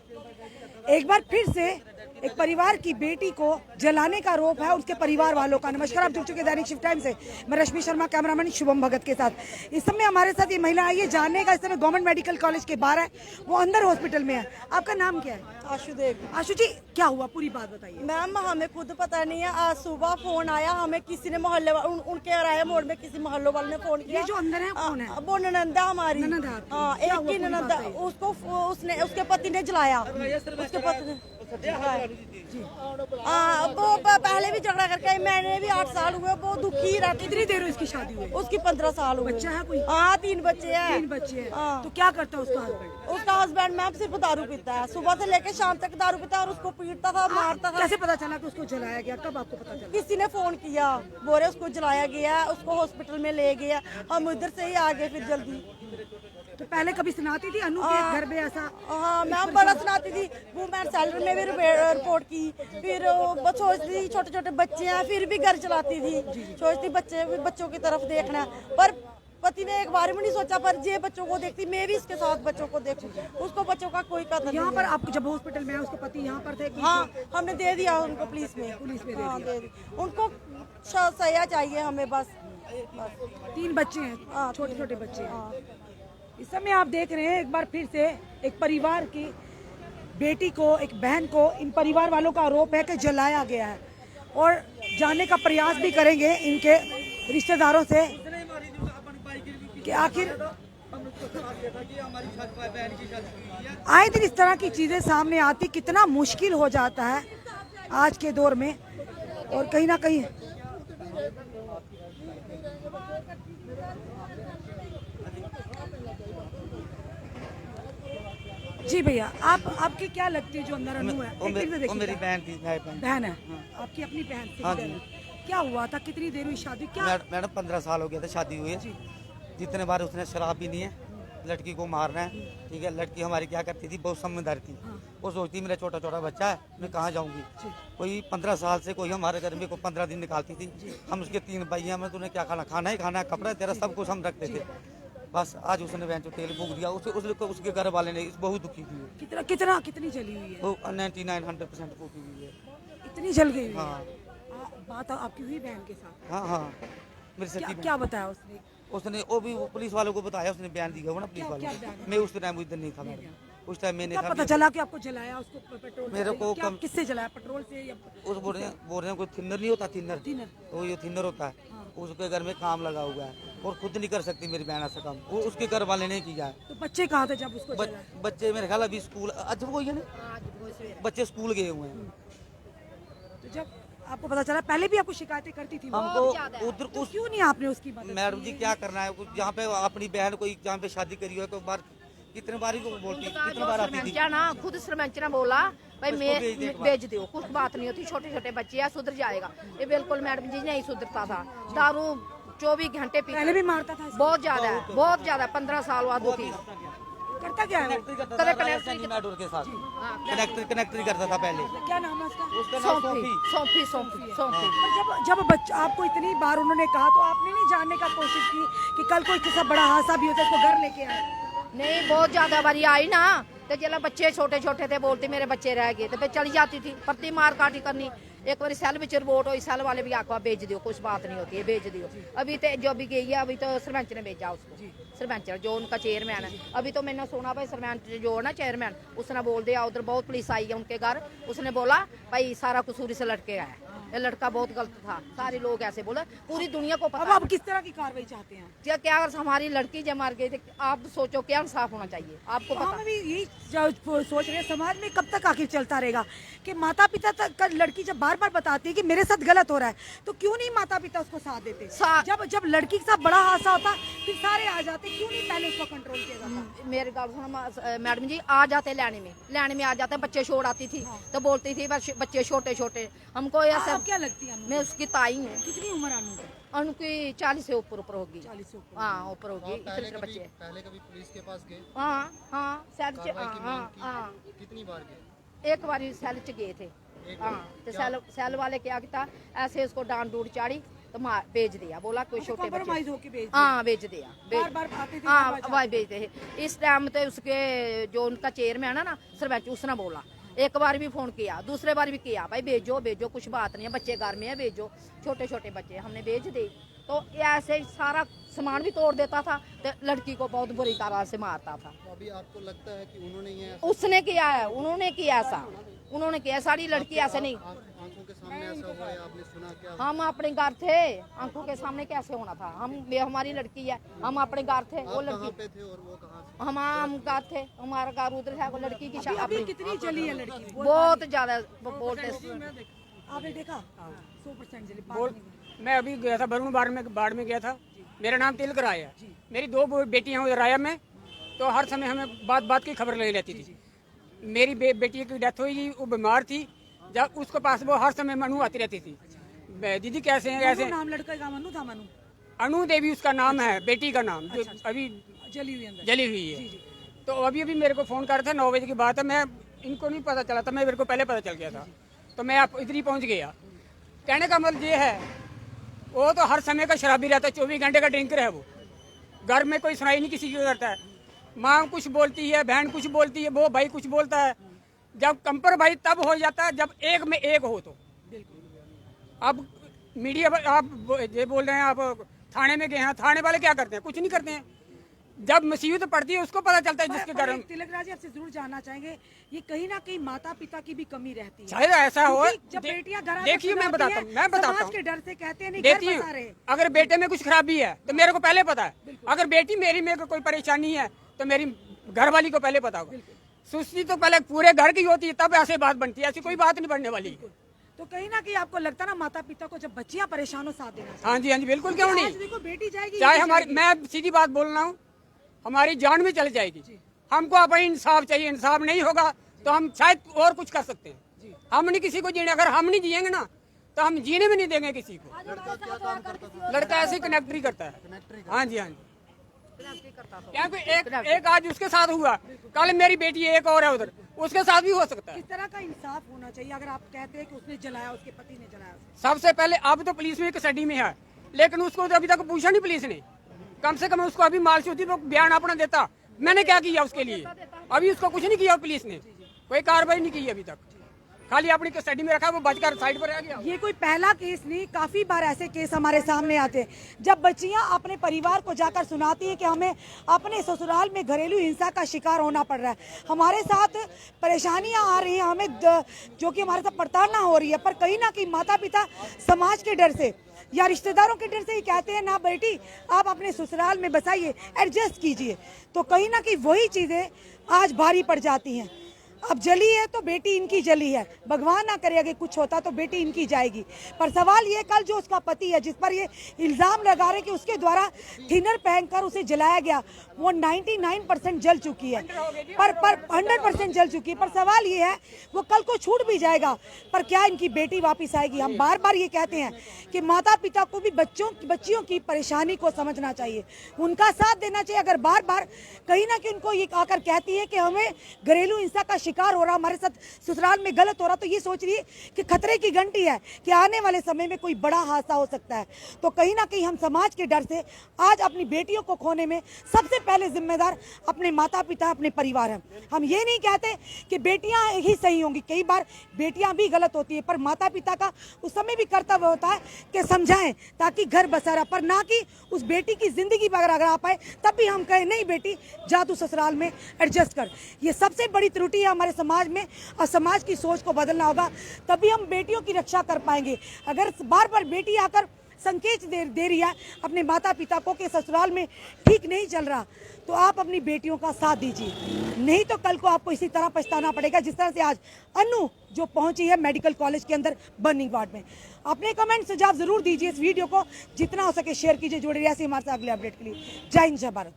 एक बार फिर से एक परिवार की बेटी को जलाने का आरोप है उसके परिवार वालों का। नमस्कार, आप जुड़ चुके दैनिक शिफ्ट टाइम से। मैं रश्मि शर्मा, कैमरामैन शुभम भगत के साथ। इस समय हमारे साथ ये महिला आई है, जानने का इस समय गवर्नमेंट मेडिकल कॉलेज के बाहर है, वो अंदर हॉस्पिटल में है। आपका नाम क्या है? आशु देव। आशु जी, क्या हुआ, पूरी बात बताइए। मैम हमें खुद पता नहीं है, आज सुबह फोन आया हमें, किसी ने मोहल्ले उनके राया मोड़ में किसी मोहल्ले वाले ने फोन किया। ये जो अंदर है कौन है? वो ननंदा हमारी। ननंद है आपकी? हाँ, क्या एक हुआ, की पूरी ननंदा, बात है? उसको उसने उसके पति ने जलाया। उसके पति ने वो पहले भी झगड़ा करके आई, मैंने भी 8 साल हुए, वो दुखी रहती। कितनी देर हुई इसकी शादी हुई? उसकी 15 साल हुए। बच्चा है कोई? हाँ, 3 बच्चे हैं। 3 बच्चे हैं। हाँ। तो क्या करता है उसका हस्बैंड? उसका हस्बैंड मैम सिर्फ दारू पीता है, सुबह से लेकर शाम तक दारू पीता है और उसको पीटता था, मारता था। कैसे पता चला कि उसको जलाया गया? कब आपको पता चला? किसी ने फोन किया, बोले उसको जलाया गया, उसको हॉस्पिटल में ले गया। हम उधर से ही आ गए फिर जल्दी। तो पहले कभी सुनाती थी अनु के घर में ऐसा? हाँ मैम, बड़ा सुनाती थी। वुमेन सेंटर में भी रिपोर्ट की, फिर वो सोचती थी छोटे छोटे बच्चे हैं, फिर भी घर चलाती थी, सोचती बच्चों की तरफ देखना। पर पति ने एक बार भी नहीं सोचा, पर ये बच्चों को देखती, मैं भी इसके साथ बच्चों को देखूं, उसको बच्चों का कोई कदर नहीं। यहाँ पर आप जब हॉस्पिटल में आए, उसके पति यहाँ पर थे? हाँ, हमने दे दिया उनको पुलिस में। हाँ, दे दिया उनको। सजा चाहिए हमें बस। 3 बच्चे हैं, हाँ, छोटे छोटे बच्चे हैं। हाँ। इस समय आप देख रहे हैं, एक बार फिर से एक परिवार की बेटी को, एक बहन को, इन परिवार वालों का आरोप है कि जलाया गया है, और जानने का प्रयास भी करेंगे इनके रिश्तेदारों से कि आखिर आए दिन इस तरह की चीजें सामने आती, कितना मुश्किल हो जाता है आज के दौर में। और कहीं ना कहीं जी भैया, आपकी क्या लगती है जो अंदर अनु है? वो मेरी बहन थी। बहन है? आपकी अपनी बहन थी? हाँ जी। क्या हुआ था, कितनी देर हुई शादी? क्या मैडम 15 साल हो गया था शादी हुई है। जितने बार उसने शराब पीनी है, लड़की को मारना है, ठीक है। लड़की हमारी क्या करती थी, बहुत समझदार थी। वो सोचती मेरा छोटा छोटा बच्चा है, मैं कहाँ जाऊंगी। कोई 15 साल से कोई हमारे घर में को 15 दिन निकालती थी। हम उसके 3 भाई हैं, मैं तूने क्या खाना, खाना ही खाना है, कपड़ा तेरा, सब कुछ हम रखते थे। बस आज उसने बहन को तेल फूक दिया, उसके घर वाले ने बहुत दुखी की। कितनी जली हुई है? वो 99-100% फूकी हुई है। इतनी जल गई हुई है? हाँ। बात आपकी हुई बहन के साथ? हाँ हाँ, मेरी सच्ची बहन। क्या बताया उसने? उसने वो भी पुलिस वालों को बताया, उसने बयान दिया हुआ ना पुलिस वालों को। मैं उस टाइम उधर नहीं था मैडम, उस टाइम मैंने क्या पता चला कि आपको जलाया उसको पेट्रोल मेरे को किससे जलाया, पेट्रोल से या? उस बोल रहे हैं कोई थिनर नहीं होता, थिनर तो ये थिनर होता है। उसके घर में काम लगा हुआ है और खुद नहीं कर सकती मेरी बहन ऐसा काम, वो उसके घर वाले ने किया है। तो बच्चे कहाँ थे जब उसको जलाया? बच्चे मेरे ख्याल अभी स्कूल, आज वो है ना, बच्चे स्कूल गए हुए हैं। तो जब आपको पता चला, पहले भी आपको शिकायतें करती थी? हमको उधर तो क्यों नहीं आपने उसकी मदद? मैडम जी क्या करना है, जहाँ पे अपनी बहन कोई जहाँ पे शादी करी हो, तो बार कितने बार ही बोलती, कितने बार आती थी ना, खुद सरपंच ने बोला भाई मैं भेज दो, कुछ बात नहीं होती, छोटे छोटे बच्चे हैं, सुधर जाएगा। ये बिल्कुल मैडम जी नहीं सुधरता था, दारू 24 घंटे पी, पहले भी मारता था? बहुत ज्यादा 15 साल बाद दुखी। करता क्या है? कनेक्टर के साथ कनेक्टर करता था पहले। क्या नाम है उसका? उसका नाम सौंपी। जब बच्चा आपको इतनी बार उन्होंने कहा, तो आपने नहीं जानने का कोशिश की कि कल कोई किसी बड़ा हादसा भी होता है, इसको घर लेके आए? नहीं, बहुत ज्यादा बारी आई ना, तो जब बच्चे छोटे छोटे थे, बोलते मेरे बच्चे रह गए, तो फिर चली जाती थी, प्रति मार काटी करनी। एक बार सेल में रिपोर्ट हुई, सेल वाले भी आखवा भेज दियो, कुछ बात नहीं होती है, भेज दियो। अभी तो जो भी गई है, अभी तो सरपंच ने भेजा उसको, सरपंच जो उनका चेयरमैन है। अभी तो मैंने सुना भाई सरपंच जो है ना चेयरमैन, उसने बोल दिया, उधर बहुत पुलिस आई है उनके घर, उसने बोला भाई सारा कसूर से लड़के है, ये लड़का बहुत गलत था। सारे लोग ऐसे बोले, पूरी दुनिया को पता। अब आप किस तरह की कार्रवाई चाहते हैं? क्या अगर हमारी लड़की जब मार गई, आप सोचो क्या इंसाफ होना चाहिए आपको पता। हम भी यही सोच रहे हैं, समाज में कब तक आखिर चलता रहेगा कि माता पिता तक लड़की जब बार बार बताती है कि मेरे साथ गलत हो रहा है, तो क्यों नहीं माता पिता उसको साथ देते? जब लड़की के साथ बड़ा हादसा होता फिर सारे आ जाते, क्यों नहीं पहले उसको कंट्रोल किया जाता? मेरे गाल सुनो मैडम जी, आ जाते लेने में आ जाते, बच्चे छोड़ आती थी तो बोलती थी बच्चे छोटे छोटे। हमको ऐसा क्या लगती है? मैं उसकी ताई हूँ। कितनी उम्र अनु? उनकी 40 से ऊपर होगी। 40 से ऊपर? हाँ, ऊपर होगी। इतने बच्चे पहले कभी पुलिस के पास गए? हाँ कितनी बार गए? एक बार सेल च गए थे। हाँ, तो सेल वाले क्या किया, ऐसे उसको डांट डूट चाड़ी, तो तो भेज दिया, बोला कोई छोटे कॉम्प्रोमाइज बच्चे होके भेज हाँ भेज दिया, बार-बार आते थे, हाँ बार-बार वही भेजते हैं। इस टाइम तो उसके जो उनका चेयरमैन है ना सरपंच, उसने बोला एक बार भी फोन किया, दूसरे बार भी किया, भाई भेजो भेजो, कुछ बात नहीं है, बच्चे घर में है, भेजो, छोटे छोटे बच्चे, हमने भेज दी। तो ऐसे सारा सामान भी तोड़ देता था, तो लड़की को बहुत बुरी तरह से मारता था। तो अभी आपको लगता है कि उन्होंने ये उसने किया है, उन्होंने किया ऐसा, उन्होंने किया, सारी लड़की ऐसे नहीं। आंखों के सामने ऐसा हुआ है, आपने सुना क्या? हम अपने घर थे, आंखों के सामने कैसे होना था, हमारी लड़की है, हम अपने घर थे, वो आप कहाँ लड़की पे थे और वो कहाँ से? हम घर थे, हमारा घर उधर है, वो लड़की की शादी अभी कितनी जली है लड़की? बहुत ज्यादा बोलते। आपने देखा 100% जली, बोल मैं अभी गया था वरुण बाढ़ में गया था। मेरा नाम तिलक राय है। मेरी 2 बेटियां हैं राया में, तो हर समय हमें बात की खबर ले लेती थी। मेरी बेटी की डेथ हुई थी, वो बीमार थी, जब उसके पास वो हर समय मनु आती रहती थी, दीदी कैसे हैं कैसे। नाम लड़का का मनु था, मनु अनु देवी उसका नाम है, बेटी का नाम, जो अभी जली हुई अंदर। जली हुई है। तो अभी मेरे को फोन कर था, 9 बजे की बात है, मैं इनको नहीं पता चला था, मेरे को पहले पता चल गया था, तो मैं आप इधर ही पहुंच गया। कहने का मतलब ये है, वो तो हर समय का शराबी रहता है, 24 घंटे का ड्रिंकर है वो, घर में कोई सुनाई नहीं किसी की करता है। माँ कुछ बोलती है, बहन कुछ बोलती है, वो भाई कुछ बोलता है। जब कंपर भाई तब हो जाता है जब एक में एक हो। तो अब मीडिया आप ये बोल रहे हैं, आप थाने में गए हैं, थाने वाले क्या करते हैं? कुछ नहीं करते हैं। जब मुसीबत पड़ती है उसको पता चलता है जिसके घर में। तिलक राज जी, आपसे जरूर जानना चाहेंगे, ये कहीं ना कहीं माता पिता की भी कमी रहती है। शायद ऐसा हो। जब बेटियां घर देखिए मैं बताता हूँ, समाज के डर से कहते हैं नहीं घर देखिए बसा रहे। अगर बेटे में कुछ खराबी है तो मेरे को पहले पता है, अगर बेटी मेरी में कोई परेशानी है तो मेरी घरवाली को पहले पता होगा। सुस्ती तो पहले पूरे घर की होती है, तब ऐसे बात बनती है, ऐसी कोई बात नहीं बनने वाली। तो कहीं ना कहीं आपको लगता है ना माता पिता को जब बच्चियां परेशान हो साथ देना चाहिए। हाँ जी बिल्कुल, क्यों आज नहीं। देखो बेटी जाएगी, चाहे हमारी, मैं सीधी बात बोल रहा हूँ, हमारी जान भी चली जाएगी, हमको अपना इंसाफ चाहिए। इंसाफ नहीं होगा तो हम शायद और कुछ कर सकते हैं। हम नहीं किसी को जीने, अगर हम नहीं जिएंगे ना तो हम जीने में नहीं देंगे किसी को। लड़का ऐसे कनेक्टरी करता है। हाँ जी क्योंकि एक आज उसके साथ हुआ, कल मेरी बेटी एक और है उधर, उसके साथ भी हो सकता है। किस तरह का इंसाफ होना चाहिए अगर आप कहते हैं कि उसने जलाया, उसके पति ने जलाया? सबसे पहले अब तो पुलिस में कस्टडी में है, लेकिन उसको तो अभी तक पूछा नहीं पुलिस ने। कम से कम उसको अभी मालशुद्धि वो बयान अपना देता, मैंने क्या किया उसके लिए। अभी उसको कुछ नहीं किया पुलिस ने, कोई कार्रवाई नहीं की अभी तक, खाली अपनी कस्टडी में रखा, वो बचकर साइड पर रह गया। ये कोई पहला केस नहीं, काफी बार ऐसे केस हमारे सामने आते हैं जब बच्चियां अपने परिवार को जाकर सुनाती है कि हमें अपने ससुराल में घरेलू हिंसा का शिकार होना पड़ रहा है, हमारे साथ परेशानियां आ रही हैं, हमें जो कि हमारे साथ प्रताड़ना हो रही है। पर कहीं ना कहीं माता पिता समाज के डर से या रिश्तेदारों के डर से ही कहते हैं ना बेटी आप अपने ससुराल में बसाइए, एडजस्ट कीजिए। तो कहीं ना कहीं वही चीजें आज भारी पड़ जाती हैं। अब जली है तो बेटी इनकी जली है, भगवान ना करे अगर कुछ होता तो बेटी इनकी जाएगी। पर सवाल ये, कल जो उसका पति है जिस पर ये इल्जाम लगा रहे कि उसके द्वारा थिनर पहनकर उसे जलाया गया, वो 99% जल चुकी है, पर 100% जल चुकी है। पर सवाल ये है वो कल को छूट भी जाएगा, पर क्या इनकी बेटी वापिस आएगी? हम बार बार ये कहते हैं कि माता पिता को भी बच्चियों की परेशानी को समझना चाहिए, उनका साथ देना चाहिए। अगर बार बार कहीं ना कहीं उनको ये आकर कहती है कि हमें घरेलू हिंसा का शिकार हो रहा, हमारे साथ ससुराल में गलत हो रहा, तो ये सोच रही है कि खतरे की घंटी है कि आने वाले समय में कोई बड़ा हादसा हो सकता है। तो कहीं ना कहीं हम समाज के डर से आज अपनी बेटियों को खोने में सबसे पहले जिम्मेदार अपने माता पिता, अपने परिवार हैं। हम ये नहीं कहते कि बेटियां ही सही होंगी, कई बार बेटियां भी गलत होती है, पर माता पिता का उस समय भी कर्तव्य होता है कि समझाएं ताकि घर बसा रहा, पर ना कि उस बेटी की जिंदगी पर अगर आ पाए तब भी हम कहें नहीं बेटी जा तू ससुराल में एडजस्ट कर। ये सबसे बड़ी त्रुटि है हमारे समाज में, और समाज की सोच को बदलना होगा, तभी हम बेटियों की रक्षा कर पाएंगे। अगर बार बार बेटी आकर संकेत दे रही है अपने माता पिता को कि ससुराल में ठीक नहीं चल रहा, तो आप अपनी बेटियों का साथ दीजिए, नहीं तो कल को आपको इसी तरह पछताना पड़ेगा जिस तरह से आज अनु जो पहुंची है मेडिकल कॉलेज के अंदर बर्निंग वार्ड में। अपने कमेंट सुझाव जरूर दीजिए, इस वीडियो को जितना हो सके शेयर कीजिए, जुड़े रहिए ऐसे हमारे साथ अगले अपडेट के लिए। जय हिंद, जय भारत।